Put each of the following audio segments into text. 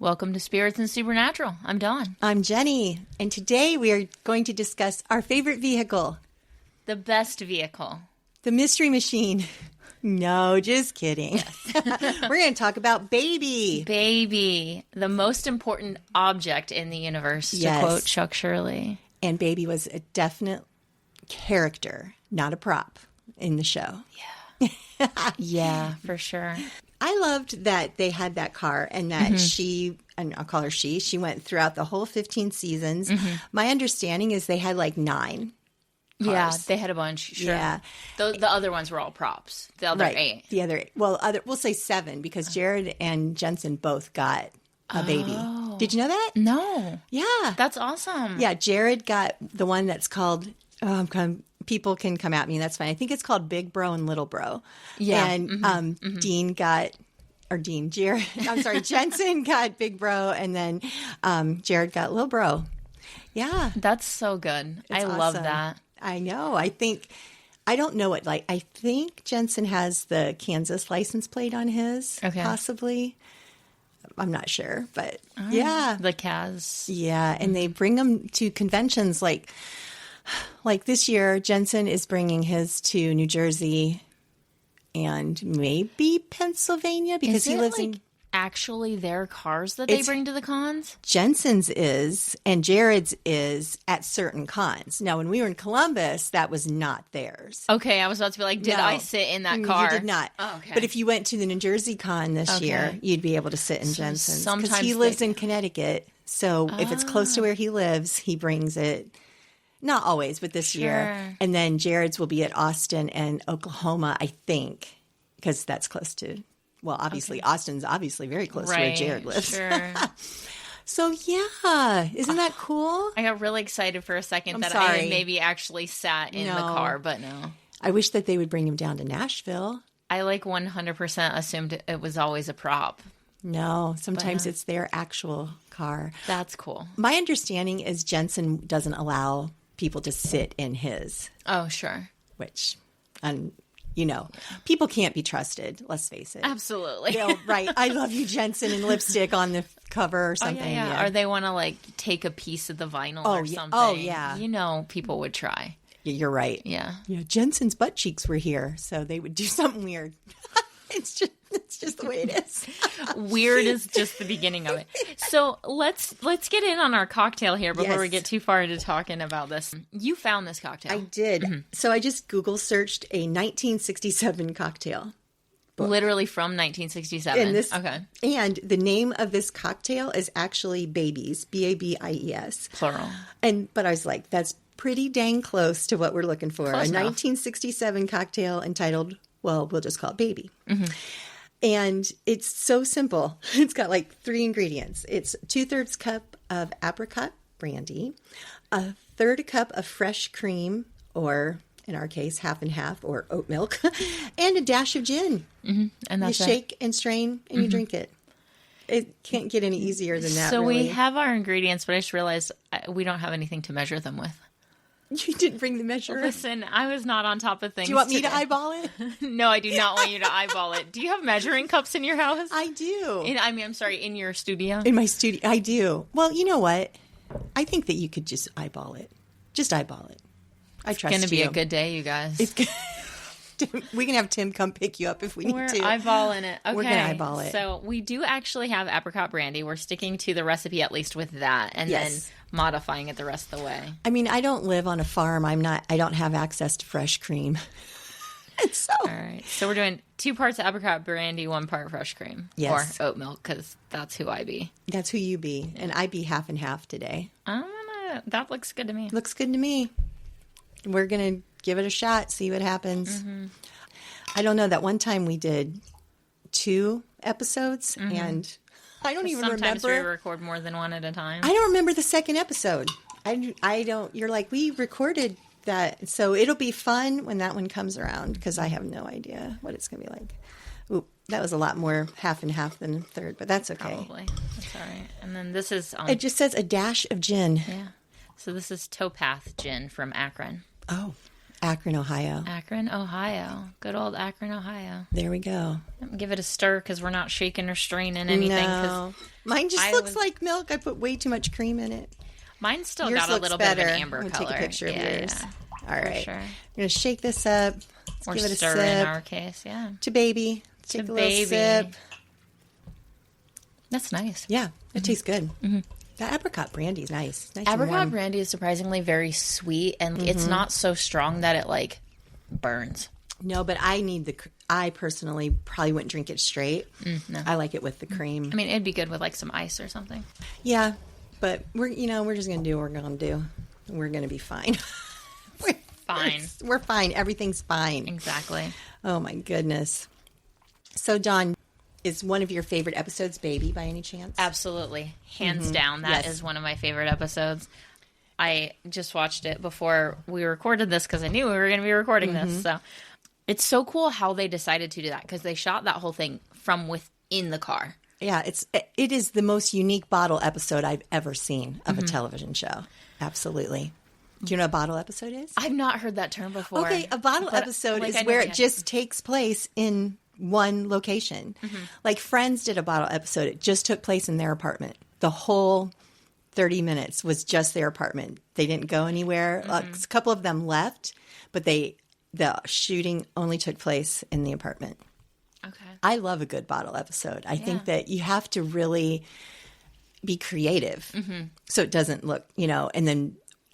Welcome to Spirits and Supernatural. I'm Dawn. I'm Jenny, and today we are going to discuss our favorite vehicle. The best vehicle. The Mystery Machine. No, just kidding. Yes. We're going to talk about Baby. Baby, the most important object in the universe, to quote Chuck Shirley. And Baby was a definite character, not a prop in the show. Yeah. Yeah, for sure. I loved that they had that car and that she, and I'll call her she went throughout the whole 15 seasons. My understanding is they had like 9 cars. Yeah, they had a bunch. Sure. Yeah. The other ones were all props. The other 8. The other, we'll say 7 because Jared and Jensen both got a baby. Did you know that? No. Yeah. That's awesome. Yeah, Jared got the one that's called, people can come at me, that's fine. I think it's called Big Bro and Little Bro. Yeah. And Jensen got Big Bro, and then Jared got Little Bro. Yeah. That's so good. I love that. I know. I don't know what, I think Jensen has the Kansas license plate on his, possibly. I'm not sure, but yeah. The Kaz. Yeah, and they bring them to conventions like this year, Jensen is bringing his to New Jersey and maybe Pennsylvania because he lives in... actually their cars that they bring to the cons? Jensen's is, and Jared's is at certain cons. Now, when we were in Columbus, that was not theirs. Okay, I was about to be like, did I sit in that car? You did not. Oh, okay. But if you went to the New Jersey con this year, you'd be able to sit in Jensen's. Because he lives in Connecticut, so if it's close to where he lives, he brings it. Not always, but this year. And then Jared's will be at Austin and Oklahoma, I think, because that's close to... Well, obviously, Austin's obviously very close to where Jared lives. Sure. So, yeah. Isn't that cool? I got really excited for a second I had maybe actually sat in the car, but no. I wish that they would bring him down to Nashville. I 100% assumed it was always a prop. No, sometimes it's their actual car. That's cool. My understanding is Jensen doesn't allow people to sit in his. Oh, sure. Which, people can't be trusted. Let's face it. Absolutely. Right. I love you, Jensen, and lipstick on the cover or something. Yeah. Or they want to take a piece of the vinyl or something. Oh, yeah. People would try. You're right. Yeah. Yeah. Jensen's butt cheeks were here, so they would do something weird. It's just the way it is. Weird is just the beginning of it. So let's get in on our cocktail here before we get too far into talking about this. You found this cocktail. I did. So I just Google searched a 1967 cocktail book. Literally from 1967. Okay. And the name of this cocktail is actually Babies, Babies. Plural. But I was like, that's pretty dang close to what we're looking for. Close enough. 1967 cocktail entitled, well, we'll just call it Baby. And it's so simple. It's got 3 ingredients. It's 2/3 cup of Apricot Brandy, 1/3 cup of fresh cream, or in our case, half and half, or oat milk, and a dash of gin. And that's you shake and strain, and you drink it. It can't get any easier than that. So we have our ingredients, but I just realized we don't have anything to measure them with. You didn't bring the measure. Listen, I was not on top of things. Do you want me to eyeball it? No, I do not want you to eyeball it. Do you have measuring cups in your house? I do. I'm sorry, in your studio? In my studio, I do. Well, you know what? I think that you could just eyeball it. Just eyeball it. I trust you. It's going to be a good day, you guys. We can have Tim come pick you up if we need to. We're eyeballing it. Okay. We're going to eyeball it. So we do actually have apricot brandy. We're sticking to the recipe at least with that, and then modifying it the rest of the way. I mean, I don't live on a farm. I don't have access to fresh cream. All right. So we're doing 2 parts apricot brandy, 1 part fresh cream. Yes. Or oat milk, because that's who I be. That's who you be. And I be half and half today. That looks good to me. Looks good to me. We're going to give it a shot, see what happens. I don't know. That one time we did 2 episodes, and I don't even remember. Sometimes we record more than 1 at a time. I don't remember the second episode. I don't. You're like, we recorded that, so it'll be fun when that one comes around because I have no idea what it's going to be like. Ooh, that was a lot more half and half than 1/3, but that's okay. Probably. That's all right. And then this is... it just says a dash of gin. Yeah. So this is Towpath gin from Akron. Oh, Akron, Ohio. Akron, Ohio. Good old Akron, Ohio. There we go. Give it a stir because we're not shaking or straining anything. No. Mine just looks like milk. I put way too much cream in it. Mine still Yours got a little bit of an amber I'm color. Take a picture of yours. Yeah, all right. sure. I'm going to shake this up. Or give it a stir sip. in our case, yeah. To baby. Take a little sip. That's nice. Yeah, it tastes good. Mm-hmm. That apricot brandy is nice. Apricot brandy is surprisingly very sweet, and it's not so strong that it like burns. No, but I personally probably wouldn't drink it straight. No. I like it with the cream. I mean, it'd be good with like some ice or something. Yeah, but we're just gonna do what we're gonna do. We're gonna be fine. We're fine. Everything's fine. Exactly. Oh my goodness. So, Dawn, is one of your favorite episodes Baby by any chance? Absolutely. Hands down. That is one of my favorite episodes. I just watched it before we recorded this because I knew we were going to be recording this. So it's so cool how they decided to do that because they shot that whole thing from within the car. Yeah, it is the most unique bottle episode I've ever seen of a television show. Absolutely. Do you know what a bottle episode is? I've not heard that term before. Okay, a bottle episode is where it just takes place in one location. Like Friends did a bottle episode. It just took place in their apartment. The whole 30 minutes was just their apartment. They didn't go anywhere. A couple of them left, but the shooting only took place in the apartment. Okay. I love a good bottle episode. I think that you have to really be creative so it doesn't look,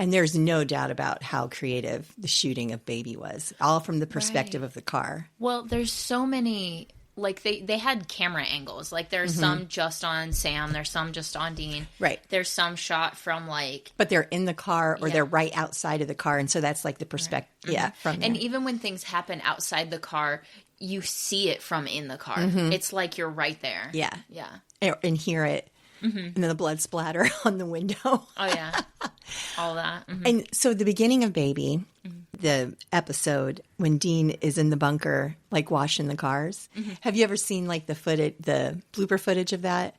and there's no doubt about how creative the shooting of Baby was, all from the perspective of the car. Well, there's so many, like they had camera angles. Like there's some just on Sam, there's some just on Dean. Right. There's some shot from like... But they're in the car or they're right outside of the car. And so that's like the perspective. Yeah. From and even when things happen outside the car, you see it from in the car. It's like you're right there. Yeah. Yeah. And hear it. And then the blood splatter on the window. Oh, yeah. All that. And so the beginning of Baby, the episode when Dean is in the bunker, like washing the cars. Have you ever seen like the blooper footage of that?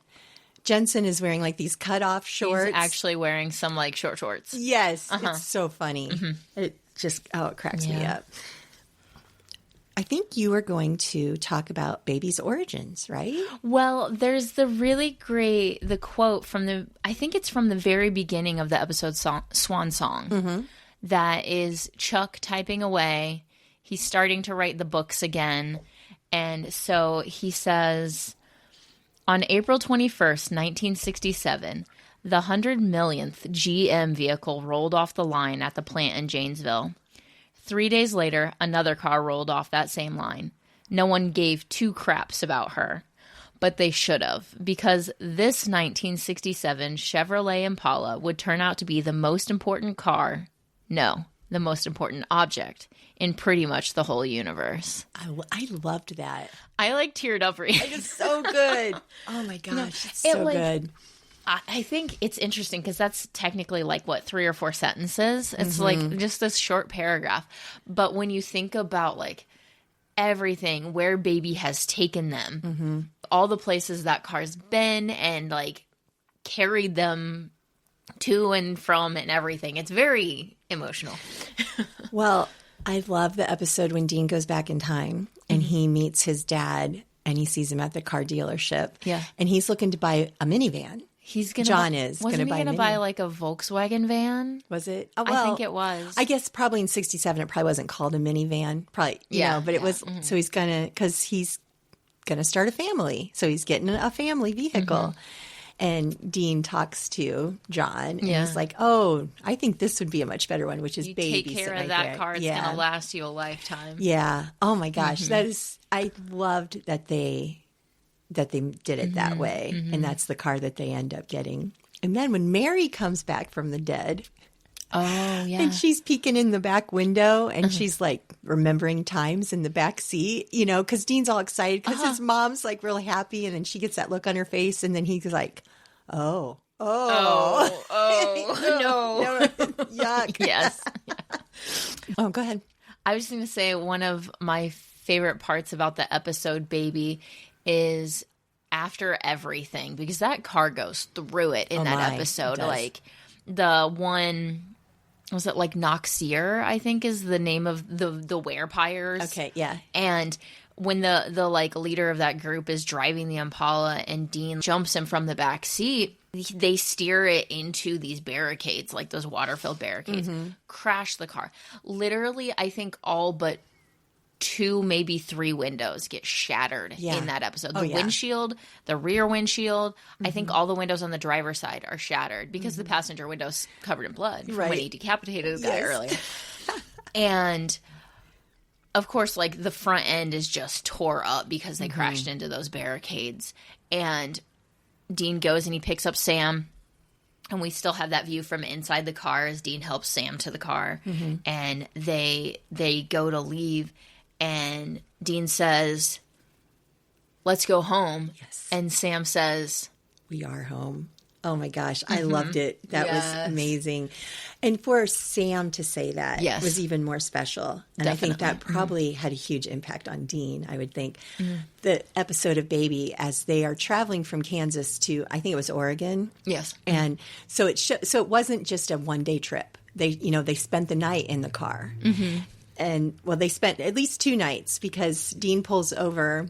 Jensen is wearing like these cutoff shorts. He's actually wearing some like short shorts. Yes. It's so funny. It just, it cracks me up. I think you are going to talk about Baby's origins, right? Well, there's the quote from I think it's from the very beginning of the episode Swan Song. That is Chuck typing away. He's starting to write the books again. And so he says, on April 21st, 1967, the 100 millionth GM vehicle rolled off the line at the plant in Janesville. 3 days later, another car rolled off that same line. No one gave two craps about her, but they should have, because this 1967 Chevrolet Impala would turn out to be the most important car, the most important object in pretty much the whole universe. I loved that. I like teared up reading. It's so good. Oh my gosh, it's so good. I think it's interesting because that's technically like, 3 or 4 sentences. It's like just this short paragraph. But when you think about like everything, where Baby has taken them, all the places that car's been and like carried them to and from and everything, it's very emotional. Well, I love the episode when Dean goes back in time and he meets his dad and he sees him at the car dealership. Yeah. And he's looking to buy a minivan. John is going to buy. Wasn't he going to buy like a Volkswagen van? Was it? Oh, well, I think it was. I guess probably in '67 it probably wasn't called a minivan. Probably, but it was. So he's because he's gonna start a family. So he's getting a family vehicle. And Dean talks to John, and he's like, "Oh, I think this would be a much better one, which is Baby. Take care of that car; it's going to last you a lifetime." Yeah. Oh my gosh, that is. I loved that they did it that way. And that's the car that they end up getting. And then when Mary comes back from the dead. Oh, yeah. And she's peeking in the back window and she's like remembering times in the back seat, because Dean's all excited because his mom's like really happy. And then she gets that look on her face. And then he's like, no. Yuck. Yes. Oh, go ahead. I was going to say one of my favorite parts about the episode Baby is after everything, because that car goes through it in that episode. Like the one was it like Noxier, I think is the name of the werepires. Okay, yeah. And when the like leader of that group is driving the Impala and Dean jumps him from the back seat, they steer it into these barricades, like those water-filled barricades, crash the car. Literally, I think all but 2, maybe 3 windows get shattered in that episode. The windshield, the rear windshield, I think all the windows on the driver's side are shattered because the passenger window's covered in blood from when he decapitated the guy earlier. And of course, like the front end is just tore up because they crashed into those barricades. And Dean goes and he picks up Sam. And we still have that view from inside the car as Dean helps Sam to the car. And they go to leave. And Dean says, "Let's go home." Yes. And Sam says, "We are home." Oh my gosh, I loved it. That was amazing. And for Sam to say that was even more special. And I think that probably had a huge impact on Dean, I would think. The episode of Baby, as they are traveling from Kansas to, I think it was Oregon. Yes. And so it wasn't just a one-day trip. They spent the night in the car. And, well, they spent at least 2 nights because Dean pulls over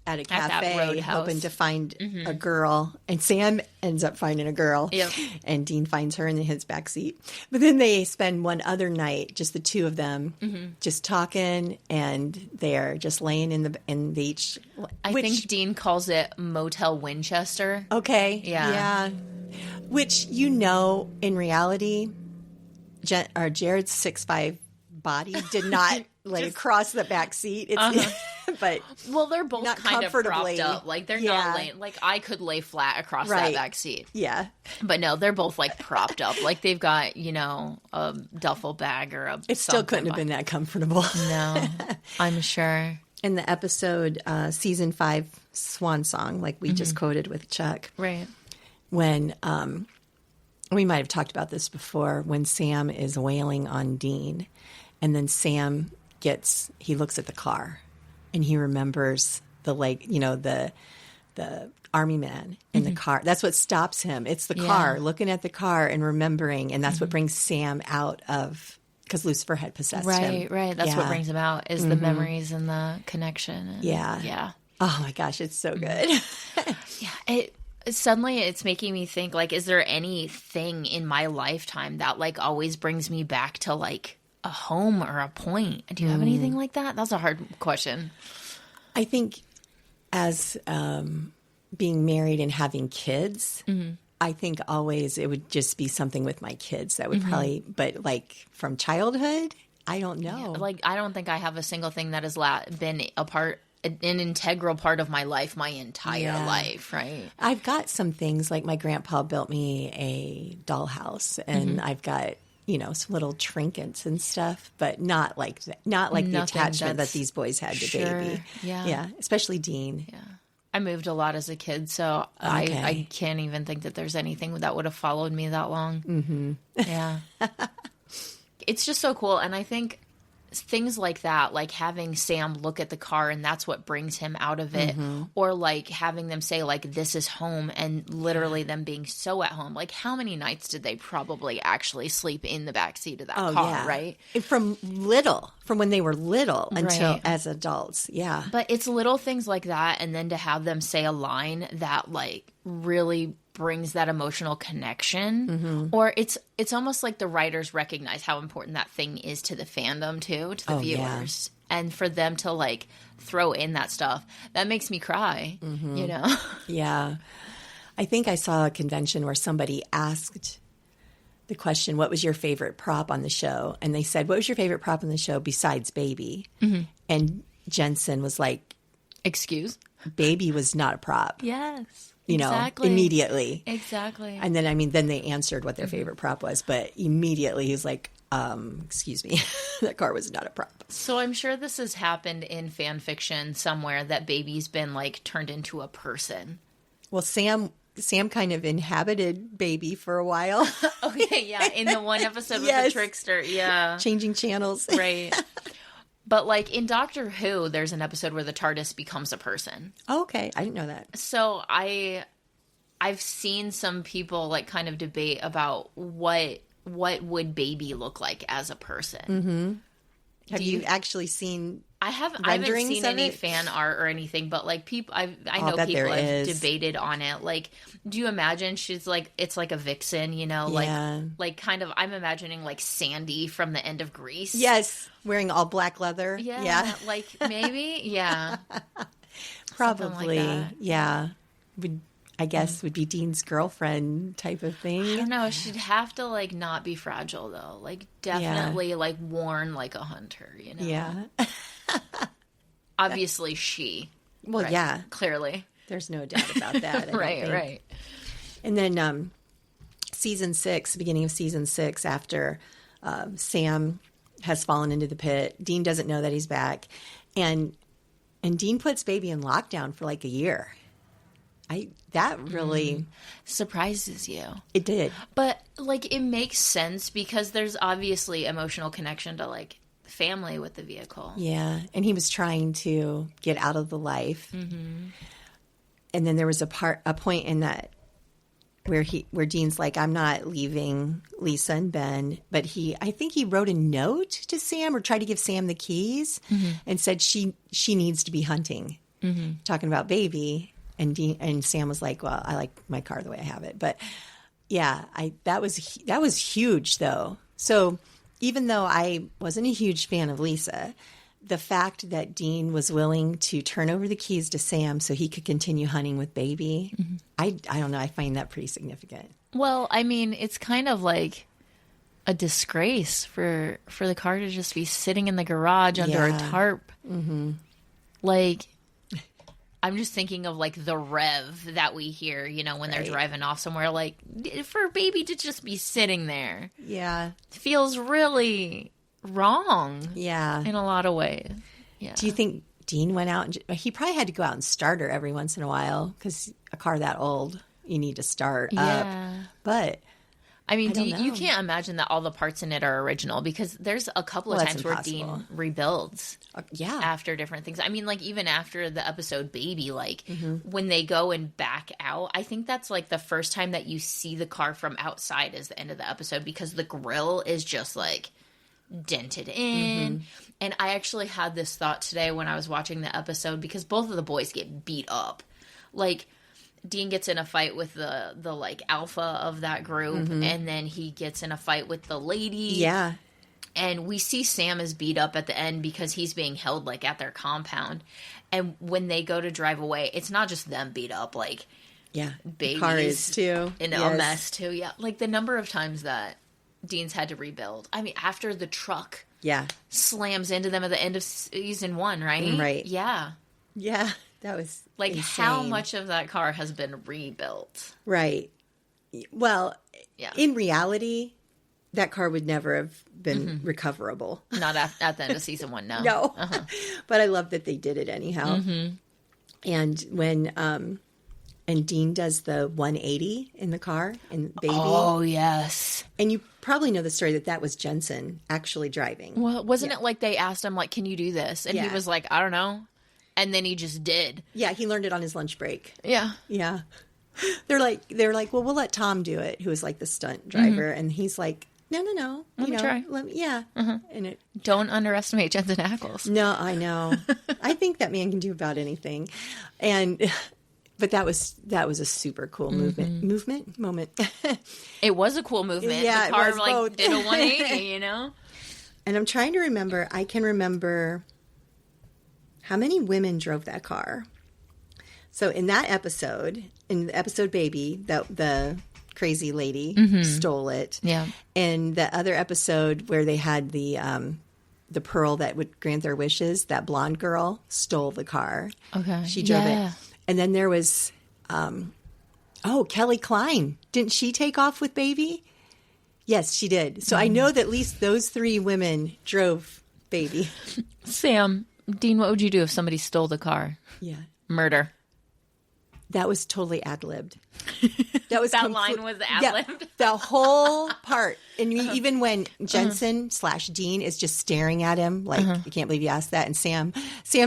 at a cafe hoping to find a girl. And Sam ends up finding a girl. Yep. And Dean finds her in his backseat. But then they spend one other night, just the 2 of them, just talking. And they're just laying in the each. I think Dean calls it Motel Winchester. Okay. Yeah. Which, in reality, Jared's 6'5" body did not lay across the back seat. But they're both not kind of propped up. Like they're not laying. Like I could lay flat across that back seat. Yeah, but no, they're both like propped up. Like they've got a duffel bag or a. It still couldn't have been that comfortable. No, I'm sure. In the episode, season 5 Swan Song, like we just quoted with Chuck, right? When we might have talked about this before, when Sam is wailing on Dean. And then Sam he looks at the car and he remembers the army man in the car. That's what stops him. It's the car, looking at the car and remembering. And that's what brings Sam out of, because Lucifer had possessed him. Right. That's what brings him out is the memories and the connection. And, yeah. Oh my gosh, it's so good. Suddenly it's making me think, like, is there anything in my lifetime that like always brings me back to like a home or a point? Do you have anything like that? That's a hard question. I think as being married and having kids, I think always it would just be something with my kids that would probably, but like from childhood, I don't know. Yeah, like I don't think I have a single thing that has been an integral part of my life my entire life, right? I've got some things, like my grandpa built me a dollhouse, and I've got some little trinkets and stuff, but not like the attachment that these boys had to Baby. Yeah, especially Dean. Yeah, I moved a lot as a kid, so I can't even think that there's anything that would have followed me that long. Yeah, it's just so cool, and I think things like that, like having Sam look at the car and that's what brings him out of it, or like having them say like this is home, and literally them being so at home. Like how many nights did they probably actually sleep in the backseat of that car, right? From when they were little until as adults. Yeah. But it's little things like that, and then to have them say a line that like really brings that emotional connection, or it's almost like the writers recognize how important that thing is to the fandom too, to the viewers, and for them to like throw in that stuff that makes me cry. Yeah, I think I saw a convention where somebody asked the question, what was your favorite prop on the show? And they said, what was your favorite prop on the show besides Baby? And Jensen was like, excuse, Baby was not a prop. Yes. Immediately. Exactly. And then then they answered what their favorite prop was, but immediately he's like, excuse me, that car was not a prop. So I'm sure this has happened in fan fiction somewhere, that Baby's been like turned into a person. Well, Sam kind of inhabited Baby for a while. Okay, yeah. In the one episode with the trickster. Yeah. Changing channels. Right. But like in Doctor Who, there's an episode where the TARDIS becomes a person. Oh, okay. I didn't know that. So I've seen some people like kind of debate about what what would Baby look like as a person. Mm-hmm. Have you actually seen? I haven't seen any fan art or anything, but like people, I know people have debated on it. Like, do you imagine she's like, it's like a vixen, you know, like kind of, I'm imagining like Sandy from the end of Grease. Yes. Wearing all black leather. Yeah. Like maybe. Yeah. Probably. Like yeah. I guess would be Dean's girlfriend type of thing. I don't know. She'd have to like not be fragile though. Like definitely like worn like a hunter, you know? Yeah. Obviously she. Well, right? yeah. Clearly. There's no doubt about that. Right. And then beginning of season 6, after Sam has fallen into the pit, Dean doesn't know that he's back. And Dean puts Baby in lockdown for like a year. That really surprises you. It did. But like it makes sense because there's obviously emotional connection to like family with the vehicle. Yeah. And he was trying to get out of the life. Mm-hmm. And then there was a point in that where Dean's like, I'm not leaving Lisa and Ben, but I think he wrote a note to Sam or tried to give Sam the keys and said she needs to be hunting, talking about Baby. And Sam was like, well, I like my car the way I have it. But yeah, that was huge though. So even though I wasn't a huge fan of Lisa, the fact that Dean was willing to turn over the keys to Sam so he could continue hunting with Baby, I don't know. I find that pretty significant. Well, I mean, it's kind of like a disgrace for the car to just be sitting in the garage under a tarp. Mm-hmm. Like, I'm just thinking of like the rev that we hear, you know, when they're driving off somewhere, like for Baby to just be sitting there. Yeah. Feels really wrong. Yeah. In a lot of ways. Yeah. Do you think Dean went out he probably had to go out and start her every once in a while because a car that old, you need to start up. But I mean, you can't imagine that all the parts in it are original because there's a couple of times where Dean rebuilds after different things. I mean, like even after the episode Baby, like when they go and back out, I think that's like the first time that you see the car from outside is the end of the episode because the grill is just like dented in. And I actually had this thought today when I was watching the episode because both of the boys get beat up. Like Dean gets in a fight with the like alpha of that group and then he gets in a fight with the lady. Yeah. And we see Sam is beat up at the end because he's being held like at their compound. And when they go to drive away, it's not just them beat up, like Baby's car is too in a mess too. Yeah. Like the number of times that Dean's had to rebuild. I mean, after the truck slams into them at the end of season 1, right? Right. Yeah. Yeah. That was like insane. How much of that car has been rebuilt? Right. Well, in reality, that car would never have been recoverable. Not at the end of season 1, no. No. But I love that they did it anyhow. And when and Dean does the 180 in the car in Baby. Oh, yes. And you probably know the story that was Jensen actually driving. Well, wasn't it like they asked him, like, can you do this? And he was like, I don't know. And then he just did. Yeah, he learned it on his lunch break. Yeah. Yeah. They're like, well, we'll let Tom do it, who was like the stunt driver. And he's like, no. Let me try. And don't underestimate Jensen Ackles. No, I know. I think that man can do about anything. But that was a super cool moment. It was a cool movement. Yeah, the car it was like both. did a 180, you know? And I'm trying to remember. I can remember how many women drove that car. So in that episode, in the episode Baby, the crazy lady stole it. Yeah. And the other episode where they had the pearl that would grant their wishes, that blonde girl stole the car. Okay. She drove it. And then there was, Kelly Klein. Didn't she take off with Baby? Yes, she did. So I know that at least those 3 women drove Baby. Sam, Dean, what would you do if somebody stole the car? Yeah. Murder. That was totally ad-libbed. That was that line was ad-libbed. Yeah, the whole part. And even when Jensen / Dean is just staring at him, like, I can't believe you asked that. And Sam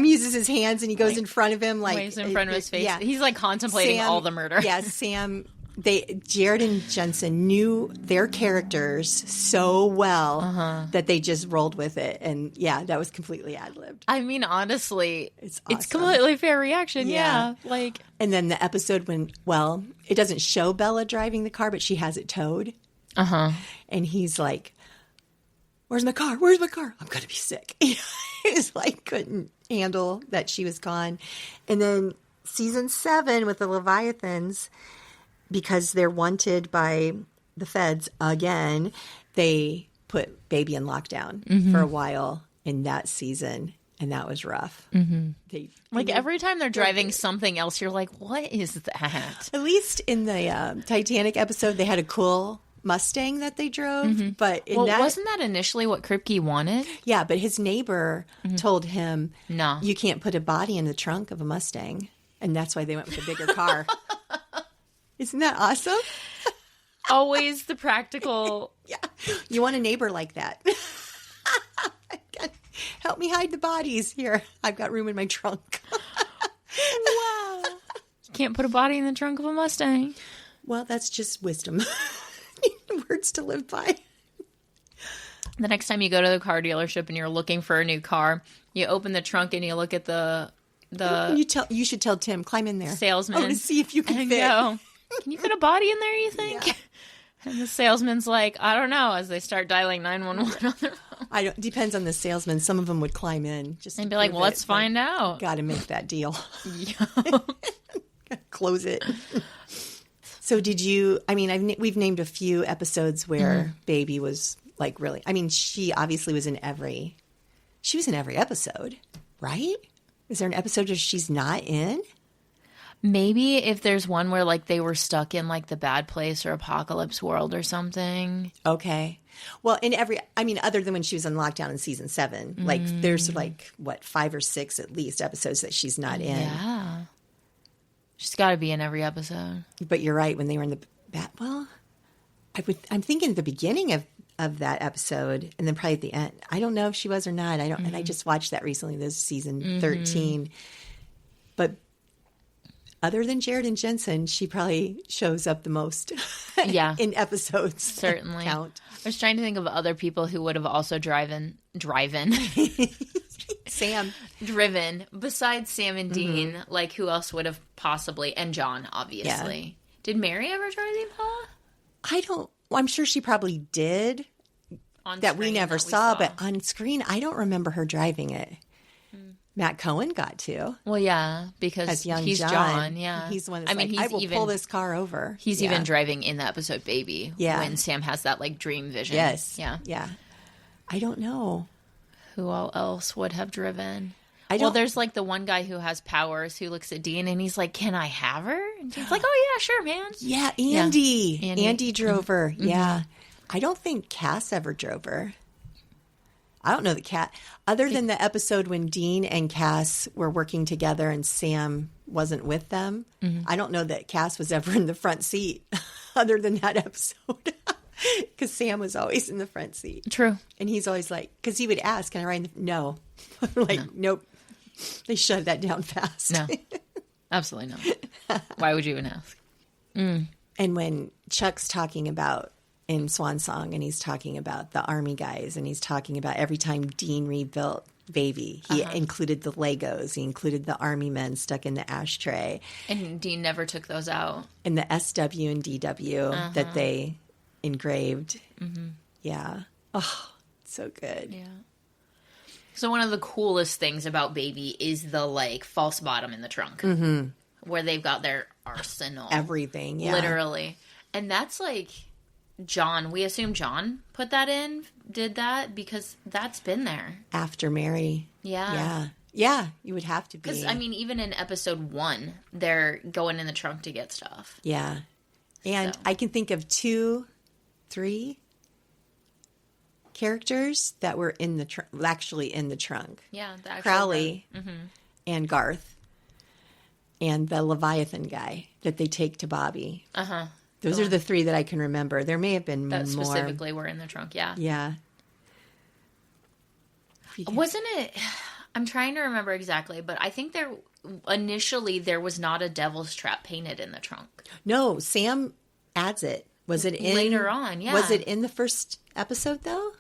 uses his hands and he goes in front of him. Like, waves in front of his face. Yeah. He's like contemplating all the murder. Yeah, Sam Jared and Jensen knew their characters so well that they just rolled with it. And yeah, that was completely ad-libbed. I mean, honestly, It's awesome. it's completely fair reaction. Yeah. Like, and then the episode when, well, it doesn't show Bella driving the car, but she has it towed. And he's like, where's my car? Where's my car? I'm going to be sick. He's like, couldn't handle that she was gone. And then season 7 with the Leviathans, because they're wanted by the feds again, they put Baby in lockdown for a while in that season. And that was rough. Every time they're driving something else, you're like, what is that? At least in the Titanic episode, they had a cool Mustang that they drove. But wasn't that initially what Kripke wanted? Yeah, but his neighbor told him, no, you can't put a body in the trunk of a Mustang. And that's why they went with a bigger car. Isn't that awesome? Always the practical. Yeah. You want a neighbor like that. Help me hide the bodies. Here, I've got room in my trunk. Wow. You can't put a body in the trunk of a Mustang. Well, that's just wisdom. Words to live by. The next time you go to the car dealership and you're looking for a new car, you open the trunk and you look at the You should tell Tim, climb in there. Salesman. To see if you can fit. Go, can you fit a body in there, you think? Yeah. And the salesman's like, I don't know, as they start dialing 911 on their phone. Depends on the salesman. Some of them would climb in. And be like, well, let's find out. Got to make that deal. Close it. So we've named a few episodes where Baby was like really, she obviously was in every episode, right? Is there an episode where she's not in? Maybe if there's one where like they were stuck in like the Bad Place or Apocalypse World or something. Okay. Well, other than when she was on lockdown in season 7, like there's like 5 or 6 at least episodes that she's not in. Yeah. She's got to be in every episode. But you're right. When they were in I'm thinking at the beginning of that episode and then probably at the end. I don't know if she was or not. And I just watched that recently, this season 13. But other than Jared and Jensen, she probably shows up the most in episodes. Certainly. Count. I was trying to think of other people who would have also driven. Sam. Driven. Besides Sam and Dean, like who else would have possibly, and John, obviously. Yeah. Did Mary ever drive the Impala? I'm sure she probably did. That we never saw, but on screen, I don't remember her driving it. Matt Cohen got to. Well, yeah, because he's John. Yeah, he's the one that's I will pull this car over. He's even driving in the episode Baby. Yeah, when Sam has that like dream vision. Yes. Yeah. I don't know who else would have driven. Well, there's like the one guy who has powers who looks at Dean and he's like, "Can I have her?" And Dean's like, "Oh yeah, sure, man." Yeah, Andy. Andy drove her. Yeah, I don't think Cass ever drove her. I don't know the cat. Other than the episode when Dean and Cass were working together and Sam wasn't with them, I don't know that Cass was ever in the front seat other than that episode. Because Sam was always in the front seat. True. And he's always like, because he would ask, can I ride in the... No. Nope. They shut that down fast. No. Absolutely not. Why would you even ask? And when Chuck's talking about... in Swan Song, and he's talking about the army guys, and he's talking about every time Dean rebuilt Baby, he included the Legos, he included the army men stuck in the ashtray. And Dean never took those out. And the SW and DW that they engraved. Yeah. Oh, so good. Yeah. So one of the coolest things about Baby is the, like, false bottom in the trunk. Where they've got their arsenal. Everything, yeah. Literally. And that's, like... John, we assume John did that because that's been there. After Mary. Yeah. Yeah, you would have to be. Because, even in episode 1, they're going in the trunk to get stuff. Yeah. And I can think of 2, 3 characters that were actually in the trunk. Yeah. Crowley and Garth and the Leviathan guy that they take to Bobby. Those are the 3 that I can remember. There may have been more. That specifically were in the trunk, yeah. Yeah. Wasn't it... I'm trying to remember exactly, but I think initially there was not a devil's trap painted in the trunk. No, Sam adds it. Was it in later on? Yeah. Was it in the first episode though?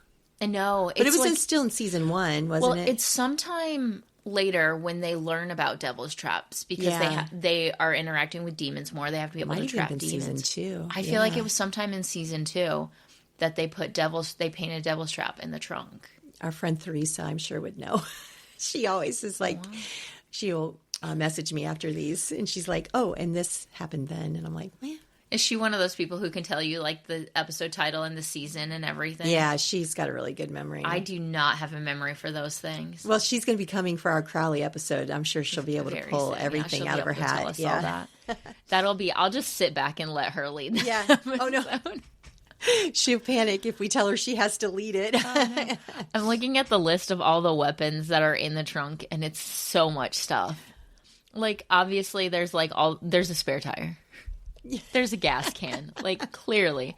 No, But it was still in season 1, wasn't it? Well, it's sometime later when they learn about devil's traps because they are interacting with demons more. They have to be able to trap demons. Season 2. I feel like it was sometime in season 2 that they painted devil's trap in the trunk. Our friend Theresa, I'm sure, would know. She always is like, she'll message me after these, and she's like, "Oh, and this happened then," and I'm like, "Man." Is she one of those people who can tell you like the episode title and the season and everything? Yeah, she's got a really good memory. I do not have a memory for those things. Well, she's going to be coming for our Crowley episode. I'm sure she'll be able to pull everything out of her hat. That'll be. I'll just sit back and let her lead. Oh no. She'll panic if we tell her she has to lead it. No. I'm looking at the list of all the weapons that are in the trunk, and it's so much stuff. Like, obviously, there's a spare tire. There's a gas can, like, clearly.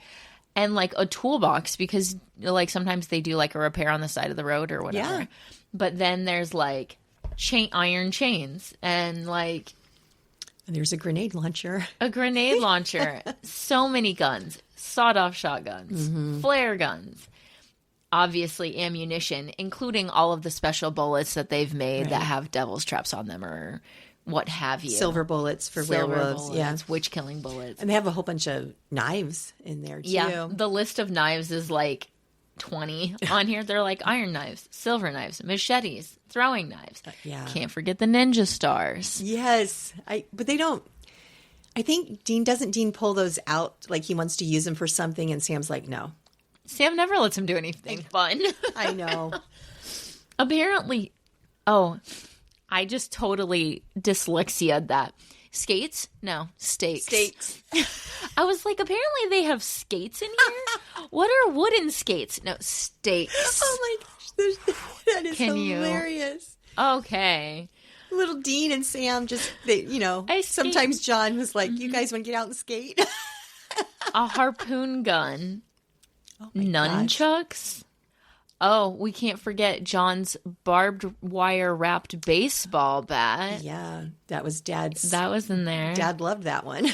And, like, a toolbox because, like, sometimes they do, like, a repair on the side of the road or whatever. Yeah. But then there's, like, iron chains and, like... And there's a grenade launcher. So many guns. Sawed-off shotguns. Flare guns. Obviously, ammunition, including all of the special bullets that they've made that have devil's traps on them or... what have you. Silver bullets for werewolves. Yeah. Witch-killing bullets. And they have a whole bunch of knives in there, too. Yeah. The list of knives is like 20 on here. They're like iron knives, silver knives, machetes, throwing knives. Can't forget the ninja stars. Yes. But they don't... I think Dean pull those out like he wants to use them for something, and Sam's like, no. Sam never lets him do anything fun. I know. Apparently... Oh... I just totally dyslexia'd that. Skates? No, steaks. Steaks. I was like, apparently they have skates in here? What are wooden skates? No, steaks. Oh my gosh, that is hilarious. Okay. Little Dean and Sam sometimes John was like, you guys want to get out and skate? A harpoon gun. Oh nunchucks. Gosh. Oh, we can't forget John's barbed wire wrapped baseball bat. Yeah, that was Dad's. That was in there. Dad loved that one.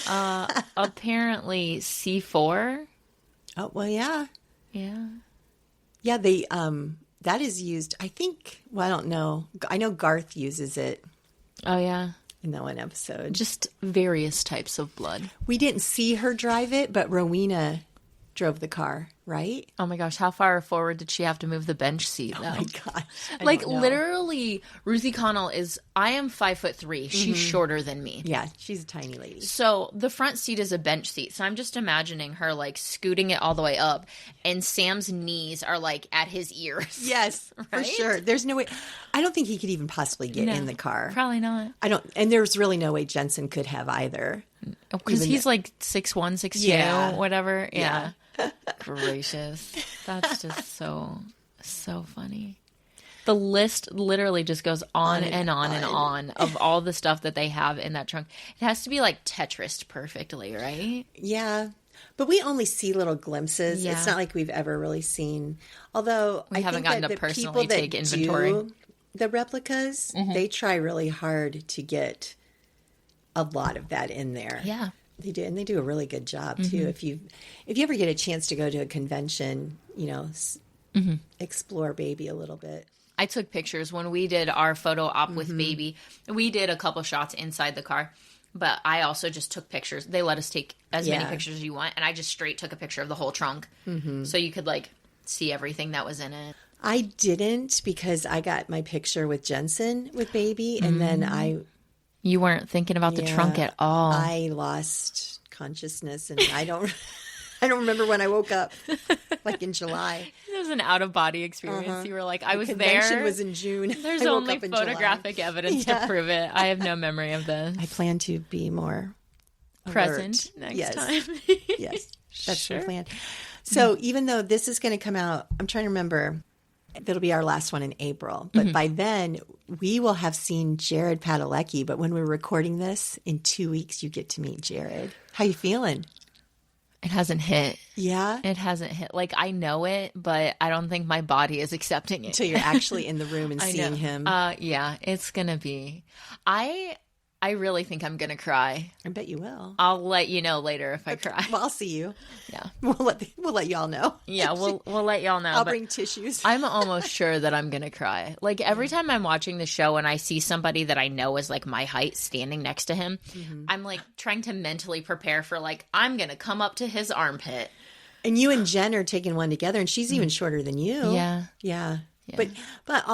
Apparently C4. Oh, well, yeah. Yeah. Yeah, that is used, I think, well, I don't know. I know Garth uses it. Oh, yeah. In that one episode. Just various types of blood. We didn't see her drive it, but Rowena drove the car, right? Oh my gosh, how far forward did she have to move the bench seat though? Oh my gosh. Like literally, Ruthie Connell I am 5'3". She's shorter than me. Yeah, she's a tiny lady. So the front seat is a bench seat. So I'm just imagining her like scooting it all the way up, and Sam's knees are like at his ears. Yes, right? For sure. There's no way. I don't think he could even possibly get in the car. Probably not. And there's really no way Jensen could have either. Because he's like 6'1", 6'2", whatever. Yeah. Gracious. That's just so funny. The list literally just goes on and on and on of all the stuff that they have in that trunk. It has to be like Tetrised perfectly, right? Yeah. But we only see little glimpses. Yeah. It's not like we've ever really seen. Although we haven't gotten to personally take inventory. The replicas, they try really hard to get a lot of that in there. Yeah. They do, and they do a really good job too. If you ever get a chance to go to a convention, explore Baby a little bit. I took pictures when we did our photo op with Baby. We did a couple shots inside the car, but I also just took pictures. They let us take as many pictures as you want, and I just straight took a picture of the whole trunk, so you could like see everything that was in it. I didn't because I got my picture with Jensen with Baby, and then You weren't thinking about the trunk at all. I lost consciousness, and I don't remember when I woke up, like in July. It was an out-of-body experience. You were like, I was there. The convention was in June. There's only photographic evidence to prove it. I have no memory of this. I plan to be more present next time. Yes, that's my plan. So even though this is going to come out, I'm trying to remember, that'll be our last one in April. But by then, we will have seen Jared Padalecki. But when we're recording this, in 2 weeks, you get to meet Jared. How you feeling? It hasn't hit. Yeah? It hasn't hit. Like, I know it, but I don't think my body is accepting it. Until you're actually in the room and seeing him. Yeah, it's going to be. I I really think I'm going to cry. I bet you will. I'll let you know later if I cry. Well, I'll see you. Yeah. We'll let y'all know. Yeah, we'll let y'all know. I'll bring tissues. I'm almost sure that I'm going to cry. Like every time I'm watching the show and I see somebody that I know is like my height standing next to him, I'm like trying to mentally prepare for like, I'm going to come up to his armpit. And you and Jen are taking one together, and she's even shorter than you. Yeah. But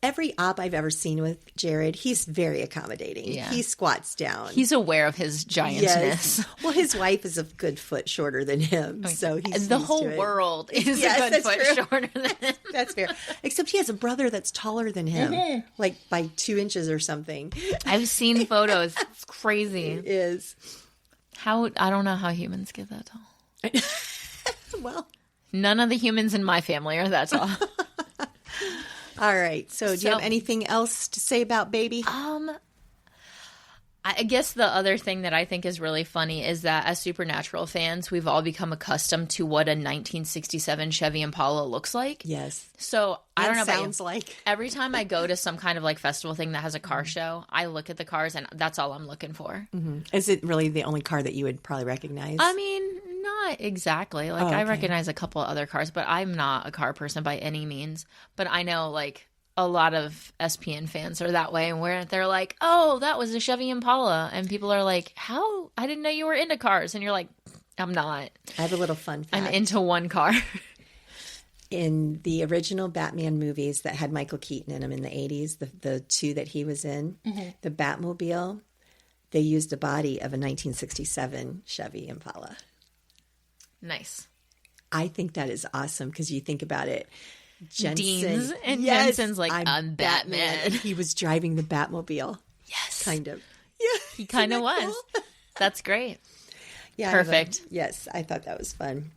every op I've ever seen with Jared, he's very accommodating. Yeah. He squats down. He's aware of his giantness. Yes. Well, his wife is a good foot shorter than him, so he's the used whole to it. world is Yes, a good foot that's true. shorter than him. That's fair. Except he has a brother that's taller than him, like by 2 inches or something. I've seen photos. It's crazy. It is. I don't know how humans get that tall. Well, none of the humans in my family are that tall. all right. So do you have anything else to say about baby? I guess the other thing that I think is really funny is that as Supernatural fans, we've all become accustomed to what a 1967 Chevy Impala looks like. Yes. So I don't know about sounds you. like. Every time I go to some kind of like festival thing that has a car show, I look at the cars and that's all I'm looking for. Is it really the only car that you would probably recognize? I mean, not exactly. Like I okay. recognize a couple of other cars, but I'm not a car person by any means. But I know like a lot of SPN fans are that way, and where they're like, "Oh, that was a Chevy Impala," and people are like, "How? I didn't know you were into cars." And you're like, "I'm not. I have a little fun fact. I'm into one car." In the original Batman movies that had Michael Keaton in them in the 80s, the two that he was in, the Batmobile, they used a body of a 1967 Chevy Impala. Nice. I think that is awesome because you think about it. Dean's and Jensen's like, I'm Batman. He was driving the Batmobile. Yes. Kind of. Yeah. He kind of was. Cool? That's great. Yeah. Perfect. Yes, I thought that was fun.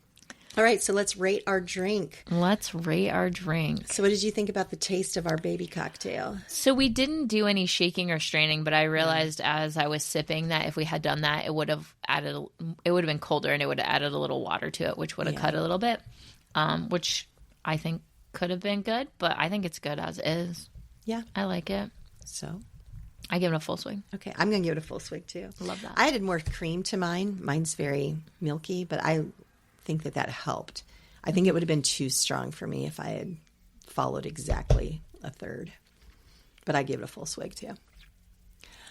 All right, so let's rate our drink. Let's rate our drink. So what did you think about the taste of our baby cocktail? So we didn't do any shaking or straining, but I realized as I was sipping that if we had done that, it would have been colder and it would have added a little water to it, which would have cut a little bit, which I think could have been good, but I think it's good as is. Yeah. I like it. So I give it a full swing. Okay, I'm going to give it a full swig too. Love that. I added more cream to mine. Mine's very milky, but I think that helped. I think it would have been too strong for me if I had followed exactly a third. But I give it a full swig too.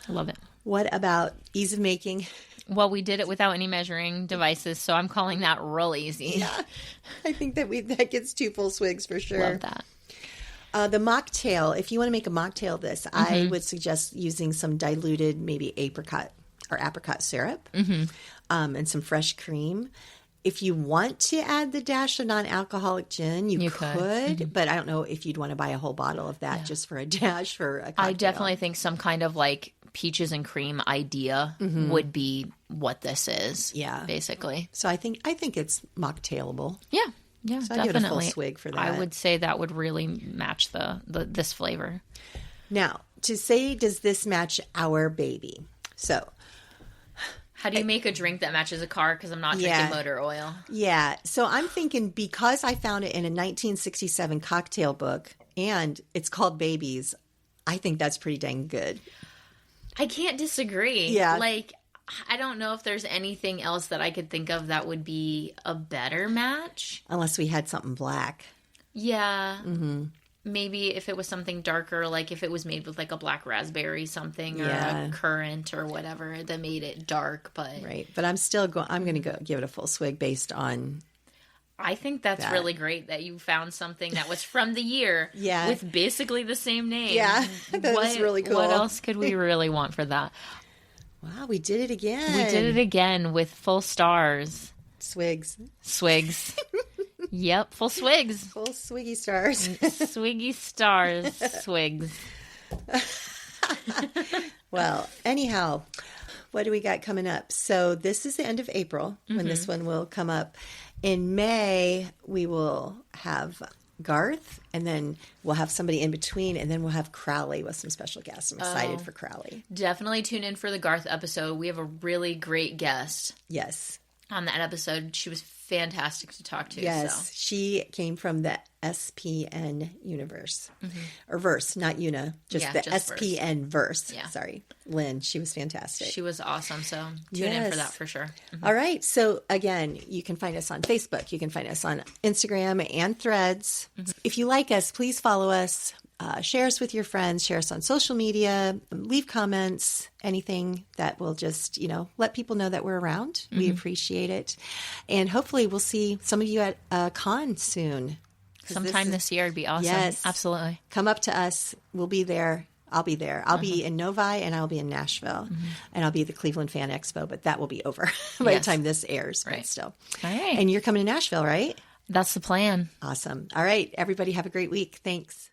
I love it. What about ease of making? Well, we did it without any measuring devices, so I'm calling that real easy. Yeah, I think that gets 2 full swigs for sure. Love that. The mocktail, if you want to make a mocktail of this, I would suggest using some diluted maybe apricot syrup and some fresh cream. If you want to add the dash of non-alcoholic gin, you could. But I don't know if you'd want to buy a whole bottle of that just for a dash for a cocktail. I definitely think some kind of like peaches and cream idea would be what this is. Yeah. Basically. So I think it's mocktailable. Yeah. Yeah, So definitely. I'd give it a full swig for that. I would say that would really match this flavor. Now, to say, does this match our baby? So, how do you make a drink that matches a car? Because I'm not drinking motor oil. Yeah. So I'm thinking because I found it in a 1967 cocktail book and it's called Babies, I think that's pretty dang good. I can't disagree. Yeah. Like, I don't know if there's anything else that I could think of that would be a better match. Unless we had something black. Yeah. Maybe if it was something darker, like if it was made with like a black raspberry something or a currant or whatever that made it dark. But right. But I'm going to go give it a full swig based on. I think that's really great that you found something that was from the year with basically the same name. Yeah. That was really cool. What else could we really want for that? Wow, we did it again. We did it again with full stars. Swigs. Yep, full swigs. Full swiggy stars. Swiggy stars, swigs. Well, anyhow, what do we got coming up? So this is the end of April when this one will come up. In May, we will have Garth, and then we'll have somebody in between, and then we'll have Crowley with some special guests. I'm excited for Crowley. Definitely tune in for the Garth episode. We have a really great guest. Yes. On that episode. She was fantastic to talk to. Yes, so. she came from the SPN universe. Or verse, not Una, just the SPN verse. Yeah. Sorry. Lynn, she was fantastic. She was awesome, so tune in for that for sure. All right, so again, you can find us on Facebook. You can find us on Instagram and Threads. If you like us, please follow us. Share us with your friends, share us on social media, leave comments, anything that will just, let people know that we're around. We appreciate it. And hopefully we'll see some of you at a con soon. Sometime this year would be awesome. Yes. Absolutely. Come up to us. We'll be there. I'll be there. I'll be in Novi and I'll be in Nashville. And I'll be at the Cleveland Fan Expo, but that will be over by the time this airs. Right. But still. All right. And you're coming to Nashville, right? That's the plan. Awesome. All right. Everybody have a great week. Thanks.